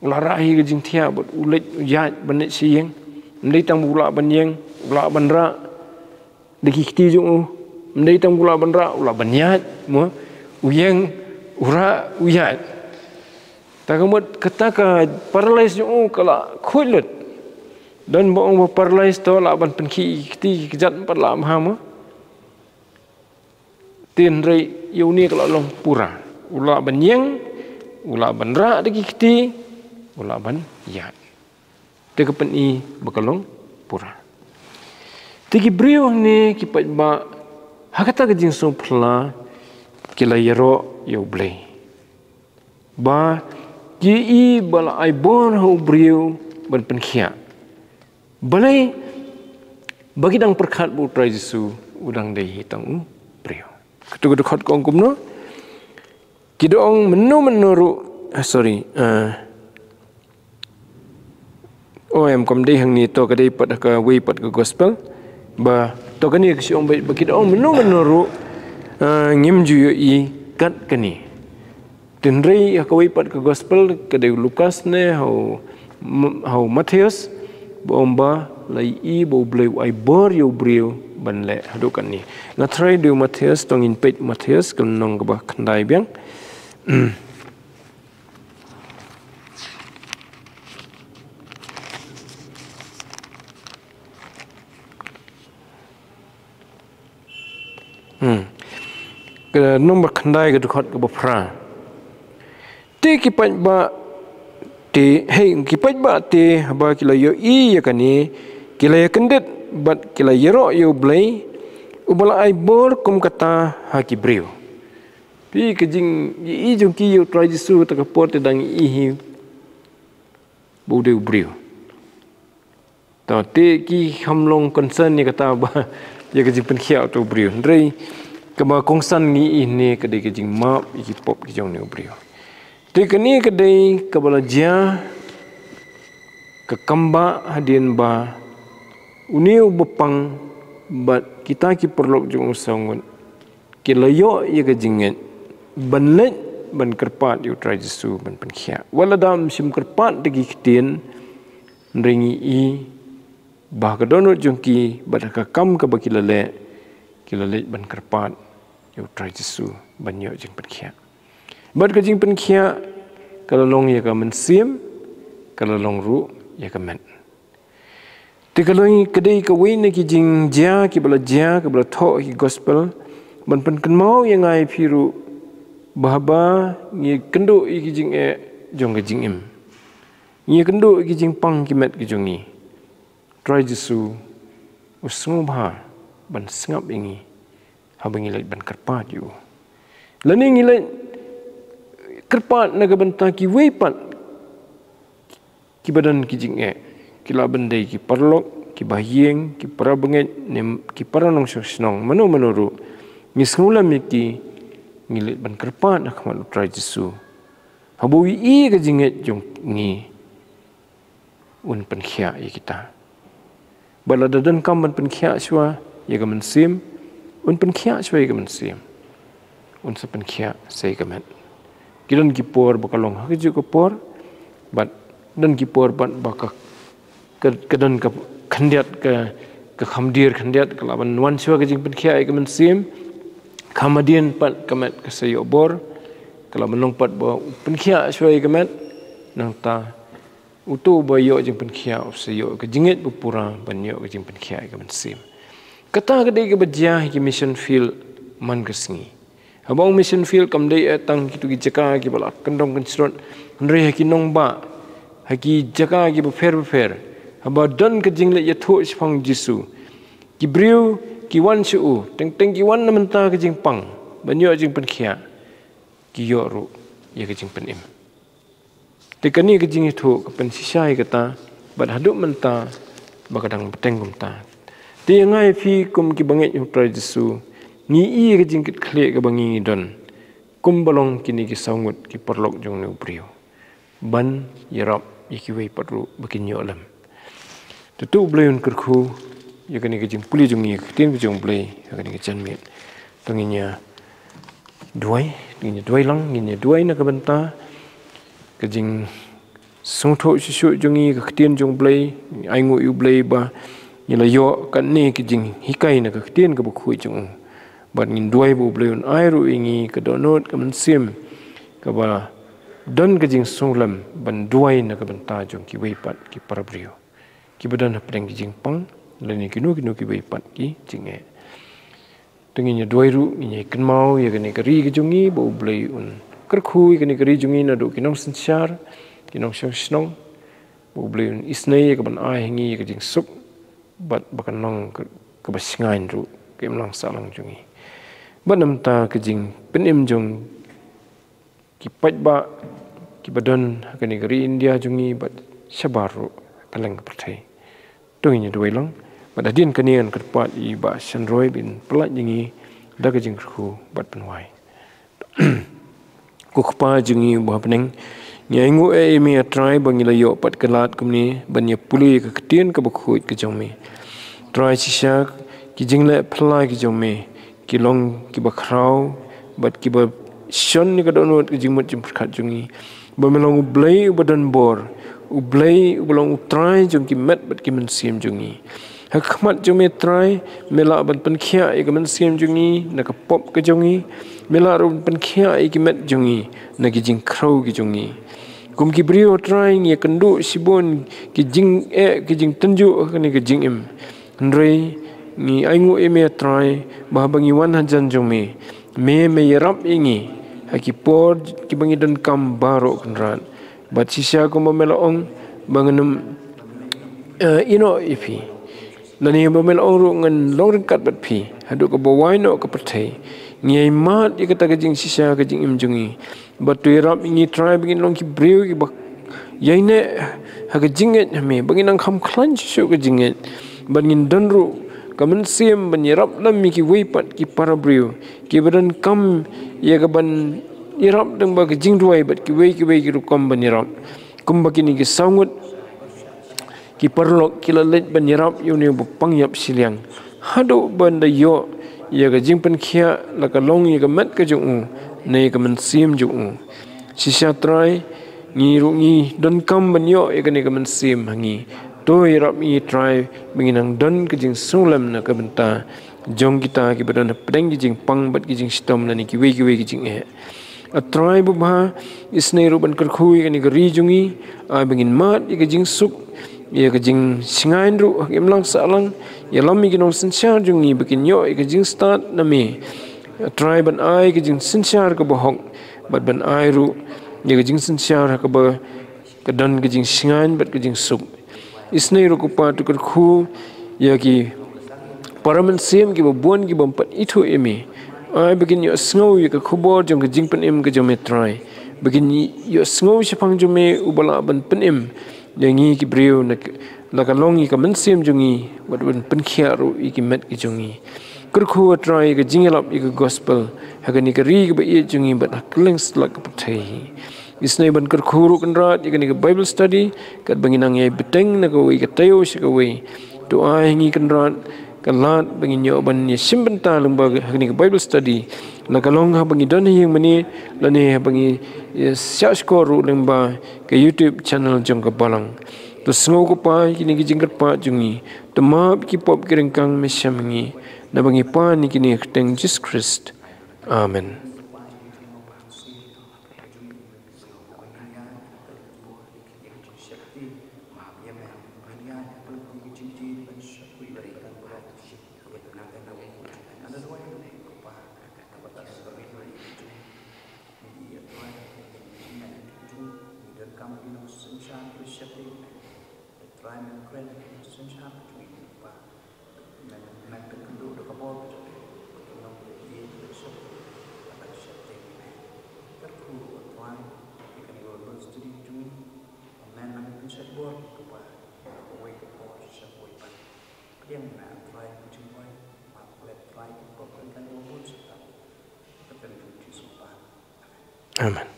ula rai ke jing thia bot ulet yat ban sieng ndai tang ula ban yeng ula ban ra de ki ti jung ndai tang ula ban ra ula ban yat mo uyeng ura uyat takamut ketaka paralyze yung kala khulut dan boong paralyze to la ban penki ti kejat parla mahama tin rei yuni kala long pura ula ban yeng ula ban ra de ki ula ban yat te kapen i bakalong pura tiki brio ni ki pat ba hakata ke jing so phla kila yero yo blei ba ki i bala ai bon ho brio ban penkhia balai bagi dang perkhat bu trai Jesu udang dei hitang brio ketu khot kong kumno kidong menu ru em kom dei hang ni to ka dei pat ka wei pat ka gospel ba to ka ni ka siong ba kidong menu ru ngim ju i kat kani tinrei ka wei pat ka gospel ka dei Lukas ne hau Matius bomba lai i bo bleu ai bor yo brio ban le hadu kan ni na try do Matius tong in page Matius kan nong ba khandai biang ke nomor khandai ke khot ke bafra te ki pat ba te hei ki pat ba te ba kila yo i ya kani kila ya kendet bat kila yero yo blai ubala ai bor kum kata ha ki brio pi ke jing i jong ki yo try Jesu ta ka pot te dang i hi bo de brio ta te ki hamlong concern ni kata ba ya ke jing pen khiao to brio rei ke ba kongsan ni ini ke de ke jing map i pop ki jong ni brio te kani ke de ke bala ja ke kamba hadien ba uniu bepang bat kita ki perlok jong songon ki layo ye ke jinget banlet ban kerpat yu try Jesu ban penkhia wala dam sim kerpat de ki tin ringi i bah ka dono jong ki bat ka kam ka ba ki lale ban kerpat yu try Jesu ban yo jing penkhia bat ka jing penkhia kalau long ye ka mensim kalau long ru ye ka men te kalau kedai ka wei ne ki jing ja ki bala tho ki gospel ban pen kan mau yang ai phiru bahaba ngi kendo ki jing jong ka jing im ngi kendo ki jing pang ki met ki jong ni try Jesu usngu ba ban sngap ingi habangi lait ban kerpat yu lani ngi lait kerpat na ka banta ki wei pat ki badan ki jing kila bendai ki perlok ki bahyeng ki para benget ki para nong snong manu ru ngisngula miki ngilit ban kerpat nak mat try Jesu Habu i ke jinget jong ni un penkhia ya kita. Bala dadan kam man penkhia shwa ya ke mensim un penkhia shwa ya ke mensim. Un sa penkhia sai ke men. Kidan kipor bakalong hakju ke por bat dan kipor bat baka kedan ke khandiat ke khamdir khandiat ke laban wan shwa ke jing penkhia ya ke mensim kamadian pat kemet ke sayo bor kalau menongpat bahawa penkhia syuai kemet nang ta utu bayo jing penkhia sayo ke jingit pupura banyo ke jing penkhia ke mensim kata kedai ke bejah ke mission field man kesingi abang mission field kam dei tang kitu ki jaka ki bala kendong kensrot ndre ki nong ba haki jaka ki befer aba dan ke jing le yatho spang jisu ki briu ki wan shu teng ki wan namenta ke jing pang banyo jing penkhia ki yo ru ya ke jing penim tekani ke jing itu ke pen sisai kata bad haduk menta bakadang beteng kumta ti ngai fi kum ki banget yutra jesu ni i ke jing kit khle ke bangi don kum balong kini ki saungut ki perlok jong ne uprio ban yarap iki wei patru bakin yo lam tutu bleun kerku ya kani ke jing puli jong ni tin ke jong ble ya kani ke janmit tanginya duai ini duai lang ini duai na kabenta kejing sungtho shishu jongi ka ktien jong blai aingu yu blai ba nila yo kan ni kejing hikai na ka ktien ka bukhui jong ban ngin duai bu blai un airu ingi ka donot ka mensim ka ba don kejing sunglam ban duai na kabenta jong ki weipat ki parabrio ki badan pedang kejing pang lani kinu ki weipat ki jinge tenginya dua ru ini kenmau ya kene keri kejungi bau blai un kerkhui kene keri jungi na do kinong sensyar kinong snong bau blai un isnei ka ban ai hingi ka jing suk bat bakan nong ke basingain ru ke mlang salang jungi banam ta ke jing penim jong ki pajba ki badan kene keri India jungi bat sabaru kaleng pertai tenginya dua lang pada din kanian kerpat i ba sanroi bin pelat jingi daga jingku bat penwai ku kpa jingi ba peneng nyangu mi try bangila yo pat kelat kumni banya puli ke ketien ke bakhuit ke jome try sisa ki jingle phlai ki jome ki long ki ba khrau bat ki ba shon ni ka donot ki jingmut jim khat jungi ba melong blai badan bor blai belong try jong ki met bat ki mensim jungi hakmat jome try mela ban penkhia ik mensim jungi na ka pop ke jungi mela ru penkhia ik met jungi na ki jing khrau ki jungi kum ki brio try ye kendu sibon ki jing ki jing tenju ni ki jing im ndrei ni aingu me try ba bangi wan hajan jome me yarap ingi haki por ki bangi dan kam baro kenran bat sisa ko mela ong banganum ino ifi nani bamel ongru ngan long kat bat phi hadu ko bawai no ko perthai ngai mat ye kata kajing sisa kajing imjungi batu rap ingi try begin long ki breu ki bak yaine ha kajinget me begin ang kham khlan shu kajinget bangin danru kamen sim ban yarap lam mi ki weipat ki para breu ki badan kam ye ka ban yarap dang ba kajing ruai bat ki wei ki ru kam ban yarap kum bakini ki sangut ki perlok ki lalet ban yarap yuni bupang yap siliang hadu banda yo ya ga jing penkhia la ka long ye ga mat ka jung ne ka mensim jung sisa try ngi ru ngi don kam ban yo ye ga ne ka mensim hangi to yarap ngi try binginang don ka jing sulam na ka benta jong kita ki badan pedang ki jing pang bat ki jing stom na ni ki we ki jing e a try bu ba isne ru ban kar khui ka ni ga ri jungi a bingin mat ye ga jing suk ye ke jing singain ru imlang salang ye lami ki nong sensyar jungi bikin yo ke jing start nami try ban ai ke jing sensyar ke bohong bat ban ai ru ye ke jing sensyar ke ba ke dan ke jing singain bat ke jing sup isnei ru ku pa tu ker khu ye ki paramen sem ki bon ki bompat itu emi ai bikin yo snow ye ke khubor jong ke jing pen em ke jome try bikin yo snow shapang jome ubala ban pen em yangi ki brio na ka longi ka mensim jungi bat ban penkhia ru iki met ki jungi kurkhu try ka jingelap ik gospel ha ka ni ka ri ka ba ye jungi bat kleng slak ka pathai isnai ban kerkhuru kenrat ikani ke Bible study kat banginang yai beteng na kawai katayo si kawai doa hingi kenrat kalat bangi nyo ban ni simbenta lembaga ikani ke Bible study la kalong ha bangi don yang mani la ni bangi syak skor lemba ke YouTube channel jong ke balang to sengo ko pa kini ki jingkat pa jungi to map ki pop kirengkang mesyamangi na bangi pa ni kini keteng Jesus Christ. Amen. Amen.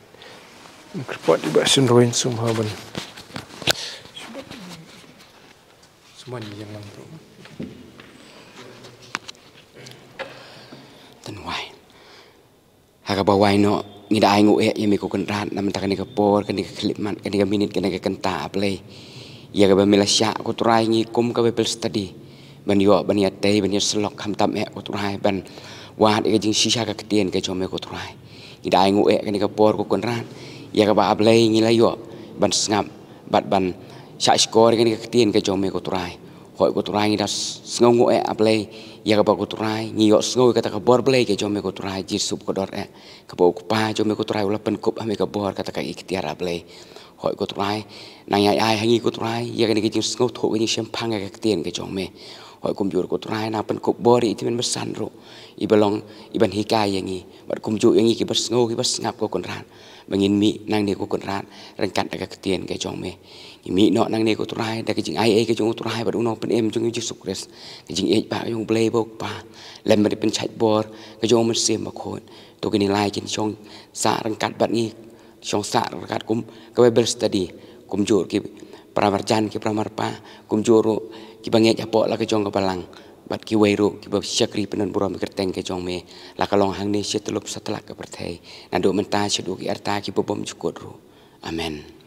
Kerpat di bahasan roin sumhaban. Semua ni yang lalu. Tenwai. Harga bawai no ni dah ingu yang mikau kenrat, nama tak kena kepor, kena keklipman, kena minit, kena kenta aplay. Ya kau bamilasya aku turai ni kum kau Bible study. Ban yo ban ya tei ban ya selok ham tam aku turai ban wah dia jing sisa ka ketien ke jome aku turai. Ni dah ingu kena kepor aku kenrat. Ya kau aplay ni lah yo ban sengap ban syak skor kena ketien ke jome aku turai. Hoi aku turai ni dah sengongu aplay. Ya kau aku turai ni yo sengoy kata kepor play ke jome aku turai jisup ko dor kepor aku pa jome aku turai ulah penkup ame kepor kata ka ikhtiar aplay. Hoi aku turai nang ai hangi aku turai ya kena kijing sengoy thok ni sempang ke ketien ke jome. Hoi kumjur aku turai na penkup bori itu men besan ro. Ibalong iban hikai yang ni bat kumjur yang ni ki bersngoy ki bersngap ko konran. Bangin mi nang ni ko konran rengkat ke ketien ke jome. Mi no nang ni ko turai da kijing ai ke jong turai bat uno pen em jong Jesus Christ. Kijing e ba jong play bok pa. Lem ba pen chat bor ke jong men sim ba khon. To kini lai kin jong sa rengkat bat ni jong sa rengkat kum ke Bible study kumjur ki pramarjan ki pramarpa kumjur ki banget japok la ke jong ke balang bat ki weiru ki ba syakri penan buram kerteng ke jong me la kalong hang ni setelup setelak ke perthai na do menta sedu ki arta ki bobom cukut ru amen.